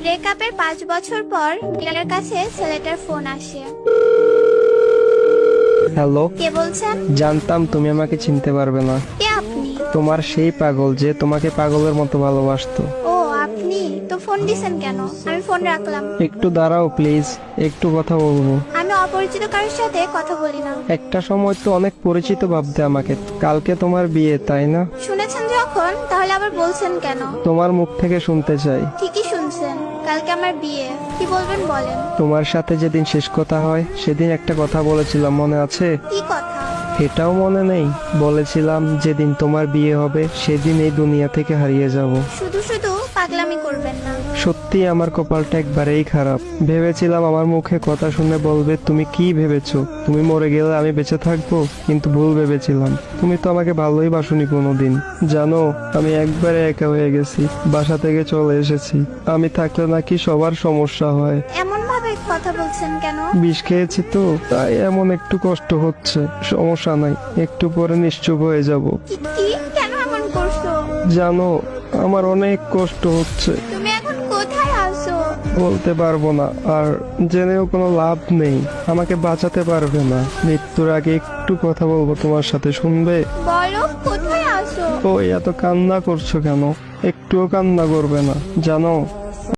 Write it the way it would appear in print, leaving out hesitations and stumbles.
ব্রেকআপের 5 বছর পর মিলানের কাছে ছেলেটার ফোন আসে। হ্যালো, কে বলছেন? জানতাম তুমি আমাকে চিনতে পারবে না। কে আপনি? তোমার সেই পাগল যে তোমাকে পাগলের মতো ভালোবাসতো। ও আপনি তো ফোন দিছেন কেন? আমি ফোন রাখলাম। একটু দাঁড়াও প্লিজ, একটু কথা বলবো। আমি অপরিচিত কারোর সাথে কথা বলি না। একটা সময় তো অনেক পরিচিত ভাবতে আমাকে। কালকে তোমার বিয়ে, তাই না? শুনেছেন যখন, তাহলে আবার বলছেন কেন? তোমার মুখ থেকে শুনতে চাই। ঠিকই শুনছেন, কালকে আমার বিয়ে। কি বলবেন বলেন। তোমার সাথে যেদিন শেষ কথা হয় সেদিন একটা কথা বলেছিলাম, মনে আছে? কি কথা? এটাও মনে নেই? বলেছিলাম যেদিন তোমার বিয়ে হবে সেদিন এই দুনিয়া থেকে হারিয়ে যাব। শুধু শুধু পাগলামি করবেন না। সত্যি আমার কপালটা একবারেই খারাপ। ভেবেছিলাম আমার মুখে কথা শুনে বলবে তুমি কি ভেবেছো, তুমি মরে গেলে আমি বেঁচে থাকবো, কিন্তু ভুল ভেবেছিলাম। তুমি তো আমাকে ভালোই বাসনি কোনোদিন। জানো, আমি একবারে একা হয়ে গেছি, বাসা থেকে চলে এসেছি। আমি থাকলে নাকি সবার সমস্যা হয়। এমন ভাবে কথা বলছেন কেন? বিষ খেয়েছি তো, তাই এমন একটু কষ্ট হচ্ছে। সমস্যা নাই, একটু পরে নিশ্চুপ হয়ে যাব। কি কি কেন এমন করছো? জানো, আমার অনেক কষ্ট হচ্ছে। তুমি এখন কোথায় আছো? বলতে পারবো না, আর জেনেও কোনো লাভ নেই। আমাকে বাঁচাতে পারবে না। মৃত্যুর আগে একটু কথা বলবো তোমার সাথে, শুনবে? বলো কোথায় আছো? ওই এত কান্না করছো কেন? একটুও কান্না করবে না। জানো,